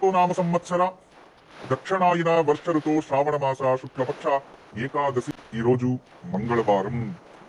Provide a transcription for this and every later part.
నామ సంవత్సర దక్షిణాయన వర్ష ఋతో శ్రావణ మాస శుక్లపక్ష ఏకాదశి ఈ రోజు మంగళవారం.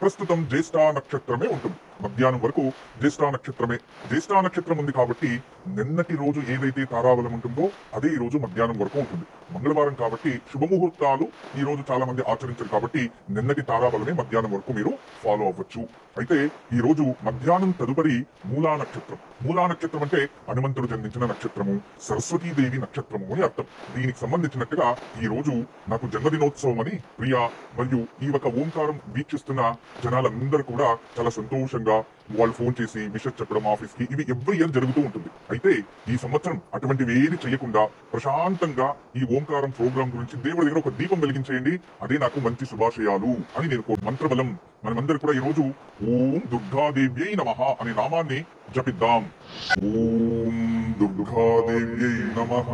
ప్రస్తుతం జ్యేష్ఠ నక్షత్రమే ఉంటుంది. మధ్యాహ్నం వరకు జ్యేష్ఠ నక్షత్రమే. జ్యేష్ఠ నక్షత్రం ఉంది కాబట్టి నిన్నటి రోజు ఏదైతే తారాబలం ఉంటుందో అదే ఈ రోజు మధ్యాహ్నం వరకు ఉంటుంది. మంగళవారం కాబట్టి శుభముహూర్తాలు ఈ రోజు చాలా మంది ఆచరించారు కాబట్టి నిన్నటి తారాబలమే మధ్యాహ్నం వరకు మీరు ఫాలో అవ్వచ్చు. అయితే ఈ రోజు మధ్యాహ్నం తదుపరి మూలా నక్షత్రం. మూలా నక్షత్రం అంటే హనుమంతుడు జన్మించిన నక్షత్రము, సరస్వతీదేవి నక్షత్రము అని అర్థం. దీనికి సంబంధించినట్టుగా ఈ రోజు నాకు జన్మదినోత్సవం అని ప్రియా మరియు ఈ ఒక ఓంకారం వీక్షిస్తున్న జనాలందరూ కూడా చాలా సంతోషంగా వాళ్ళు ఫోన్ చేసి విషెస్ చెప్పడం ఆఫీస్ కి, ఇవి ఎవ్రీ ఇయర్ జరుగుతూ ఉంటుంది. అయితే ఈ సంవత్సరం అటువంటివి ఏది చేయకుండా ప్రశాంతంగా ఈ ఓంకారం ప్రోగ్రామ్ గురించి దేవుడి దగ్గర ఒక దీపం వెలిగించేయండి. అదే నాకు మంచి శుభాశయాలు అని నేను మంత్రబలం మనమందరూ కూడా ఈ రోజు ఓం దుర్గాదేవ్యై నమః అనే నామాన్ని జపిద్దాం. ఓం దుర్గాదేవ్యై నమః,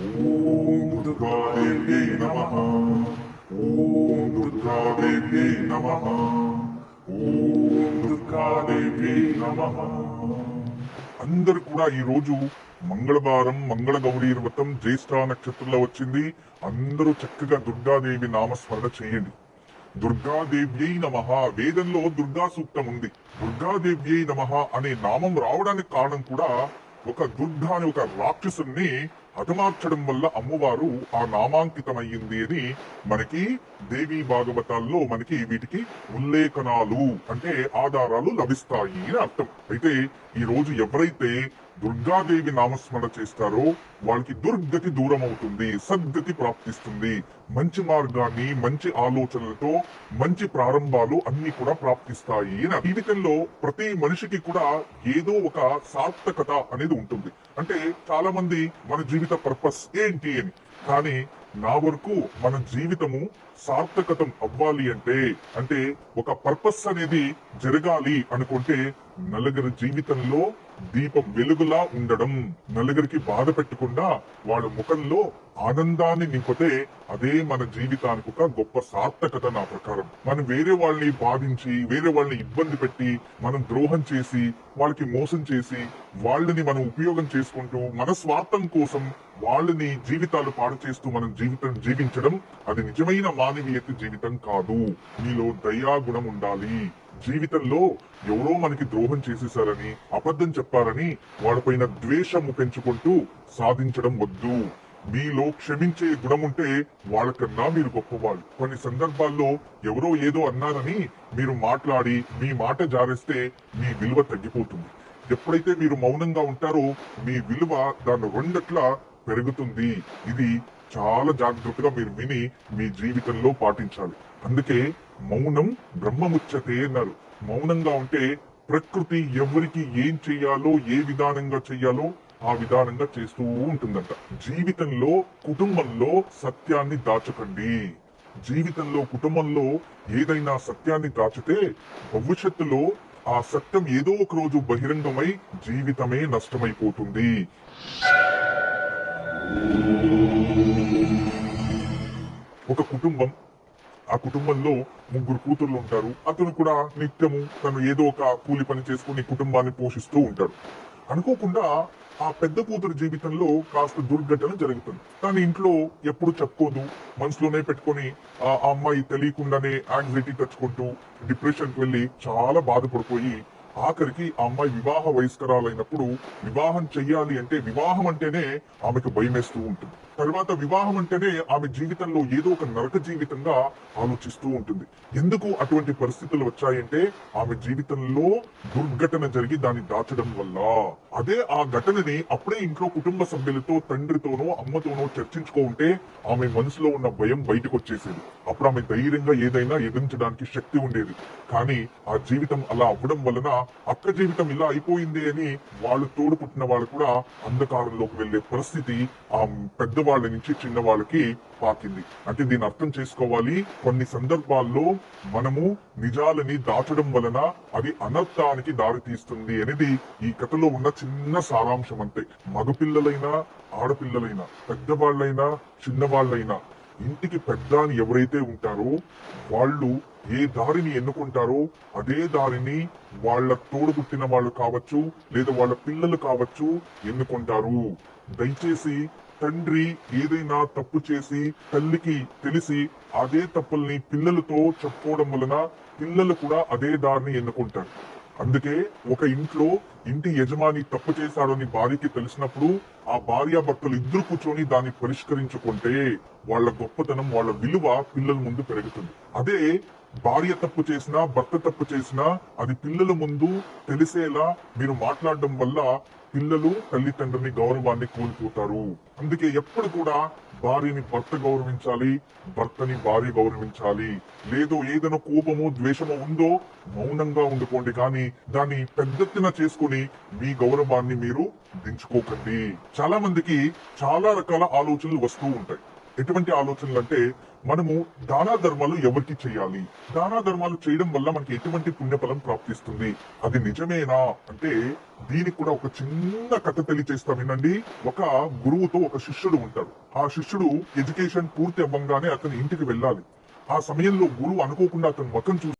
ఓం దుర్గాదేవ్యై నమః, ఓం దుర్గాదేవ్యై నమః, ఓం దుర్గాదేవ్యై నమః. అందరూ కూడా ఈ రోజు మంగళవారం మంగళ గౌరీ వ్రతం జ్యేష్ఠ నక్షత్రంలో వచ్చింది. అందరూ చక్కగా దుర్గాదేవి నామస్మరణ చేయండి. దుర్గాదేవ్యై నమః, వేదంలో దుర్గా సూక్తం ఉంది. దుర్గాదేవ్యై నమః అనే నామం రావడానికి కారణం కూడా ఒక దుర్గా అనే ఒక రాక్షసుని హతమార్చడం వల్ల అమ్మవారు ఆ నామాంకితమయ్యింది అని మనకి దేవీ భాగవతాల్లో మనకి వీటికి ఉల్లేఖనాలు అంటే ఆధారాలు లభిస్తాయి అని అర్థం. అయితే ఈ రోజు ఎవరైతే దుర్గాదేవి నామస్మరణ చేస్తారో వాళ్ళకి దుర్గతి దూరం అవుతుంది, సద్గతి ప్రాప్తిస్తుంది. మంచి మార్గాన్ని మంచి ఆలోచనలతో మంచి ప్రారంభాలు అన్ని కూడా ప్రాప్తిస్తాయి. జీవితంలో ప్రతి మనిషికి కూడా ఏదో ఒక సార్థకత అనేది ఉంటుంది. అంటే చాలా మంది మన జీవిత పర్పస్ ఏంటి అని, కానీ నా వరకు మన జీవితము సార్థకతం అవ్వాలి అంటే ఒక పర్పస్ అనేది జరగాలి అనుకుంటే నలుగురి జీవితంలో దీపం వెలుగులా ఉండడం, నలుగురికి బాధ పెట్టకుండా వాళ్ళ ముఖంలో ఆనందాన్ని నింపితే అదే మన జీవితానికి ఒక గొప్ప సార్థకత నా ప్రకారం. మనం వేరే వాళ్ళని బాధించి వేరే వాళ్ళని ఇబ్బంది పెట్టి మనం ద్రోహం చేసి వాళ్ళకి మోసం చేసి వాళ్ళని మనం ఉపయోగం చేసుకుంటూ మన స్వార్థం కోసం వాళ్ళని జీవితాలు పాడు చేస్తూ మనం జీవితం జీవించడం అది నిజమైన మానవీయత జీవితం కాదు. మీలో దయాగుణం ఉండాలి. జీవితంలో ఎవరో మనకి ద్రోహం చేసేసారని అబద్ధం చెప్పారని వాళ్ళపైన ద్వేషము పెంచుకుంటూ సాధించడం వద్దు. మీలో క్షమించే గుణం ఉంటే వాళ్ళకన్నా మీరు గొప్పవాళ్ళు. కొన్ని సందర్భాల్లో ఎవరో ఏదో అన్నారని మీరు మాట్లాడి మీ మాట జారేస్తే మీ విలువ తగ్గిపోతుంది. ఎప్పుడైతే మీరు మౌనంగా ఉంటారో మీ విలువ దాని రెండట్ల పెరుగుతుంది. ఇది చాలా జాగ్రత్తగా మీరు విని మీ జీవితంలో పాటించాలి. అందుకే మౌనం బ్రహ్మముచ్యతే అన్నారు. మౌనంగా ఉంటే ప్రకృతి ఎవరికి ఏం చెయ్యాలో ఏ విధానంగా చెయ్యాలో ఆ విధానంగా చేస్తూ ఉంటుందంట. జీవితంలో కుటుంబంలో సత్యాన్ని దాచకండి. జీవితంలో కుటుంబంలో ఏదైనా సత్యాన్ని దాచితే భవిష్యత్తులో ఆ సత్యం ఏదో ఒక రోజు బహిరంగమై జీవితమే నష్టమైపోతుంది. ఒక కుటుంబం, ఆ కుటుంబంలో ముగ్గురు కూతుర్లు ఉంటారు. అతను కూడా నిత్యము తను ఏదో ఒక కూలి పని చేసుకుని కుటుంబాన్ని పోషిస్తూ ఉంటాడు. అనుకోకుండా ఆ పెద్ద కూతురు జీవితంలో కాస్త దుర్ఘటన జరుగుతుంది. తన ఇంట్లో ఎప్పుడు చెప్పుకోదు, మనసులోనే పెట్టుకొని ఆ అమ్మాయి తెలియకుండానే యాంగ్జైటీ తెచ్చుకుంటూ డిప్రెషన్కి వెళ్ళి చాలా బాధపడిపోయి ఆఖరికి ఆ అమ్మాయి వివాహ వయస్కరాలైనప్పుడు వివాహం చెయ్యాలి అంటే వివాహం అంటేనే ఆమెకు భయమేస్తూ ఉంటుంది. తర్వాత వివాహం అంటేనే ఆమె జీవితంలో ఏదో ఒక నరక జీవితంగా ఆలోచిస్తూ ఉంటుంది. ఎందుకు అటువంటి పరిస్థితులు వచ్చాయంటే ఆమె జీవితంలో దుర్ఘటన జరిగి దాన్ని దాచడం వల్ల. అదే ఆ ఘటనని అప్పుడే ఇంట్లో కుటుంబ సభ్యులతో తండ్రితోనో అమ్మతోనో చర్చించుకుంటే ఆమె మనసులో ఉన్న భయం బయటకు వచ్చేసేది. అప్పుడు ఆమె ధైర్యంగా ఏదైనా ఎదిరించడానికి శక్తి ఉండేది. కానీ ఆ జీవితం అలా అవ్వడం వలన అక్క జీవితం ఇలా అయిపోయింది అని వాళ్ళు తోడు పుట్టిన వాళ్ళు కూడా అంధకారంలోకి వెళ్లే పరిస్థితి ఆ పెద్దవాళ్ళ నుంచి చిన్న వాళ్ళకి పాకింది. అంటే దీన్ని అర్థం చేసుకోవాలి. కొన్ని సందర్భాల్లో మనము నిజాలని దాచడం వలన అది అనర్థానికి దారి తీస్తుంది అనేది ఈ కథలో ఉన్న చిన్న సారాంశం అంతే. మగపిల్లలైనా ఆడపిల్లలైనా పెద్దవాళ్ళైనా చిన్నవాళ్ళైనా ఇంటికి పెద్ద అని ఎవరైతే ఉంటారో వాళ్ళు ఏ దారిని ఎన్నుకుంటారో అదే దారిని వాళ్ళ తోడుపుట్టిన వాళ్ళు కావచ్చు లేదా వాళ్ళ పిల్లలు కావచ్చు ఎన్నుకుంటారు. దయచేసి తండ్రి ఏదైనా తప్పు చేసి తల్లికి తెలిసి అదే తప్పుల్ని పిల్లలతో చెప్పుకోవడం వలన పిల్లలు కూడా అదే దారిని ఎన్నుకుంటారు. అందుకే ఒక ఇంట్లో ఇంటి యజమాని తప్పు చేశాడని భార్యకి తెలిసినప్పుడు ఆ భార్యాభర్తలు ఇద్దరు కూర్చొని దాన్ని పరిష్కరించుకుంటే వాళ్ళ గొప్పతనం, వాళ్ళ విలువ పిల్లల ముందు పెరుగుతుంది. అదే భార్య తప్పు చేసినా భర్త తప్పు చేసినా అది పిల్లల ముందు తెలిసేలా మీరు మాట్లాడడం వల్ల పిల్లలు తల్లిదండ్రుని గౌరవాన్ని కోల్పోతారు. అందుకే ఎప్పుడు కూడా భార్యని భర్త గౌరవించాలి, భర్తని భార్య గౌరవించాలి. లేదు ఏదైనా కోపమో ద్వేషమో ఉందో మౌనంగా ఉండిపోండి, కానీ దాన్ని పెద్దెత్తున చేసుకుని మీ గౌరవాన్ని మీరు దించుకోకండి. చాలా మందికి చాలా రకాల ఆలోచనలు వస్తూ ఉంటాయి. ఎటువంటి ఆలోచనలు అంటే, మనము దానా ధర్మాలు ఎవరికి చేయాలి, దానా ధర్మాలు చేయడం వల్ల మనకి ఎటువంటి పుణ్యఫలం ప్రాప్తిస్తుంది, అది నిజమేనా అంటే దీనికి కూడా ఒక చిన్న కథ తెలియచేస్తా వినండి. ఒక గురువుతో ఒక శిష్యుడు ఉంటాడు. ఆ శిష్యుడు ఎడ్యుకేషన్ పూర్తి అవ్వంగానే అతని ఇంటికి వెళ్ళాలి. ఆ సమయంలో గురువు అనుకోకుండా అతని ముఖం చూసి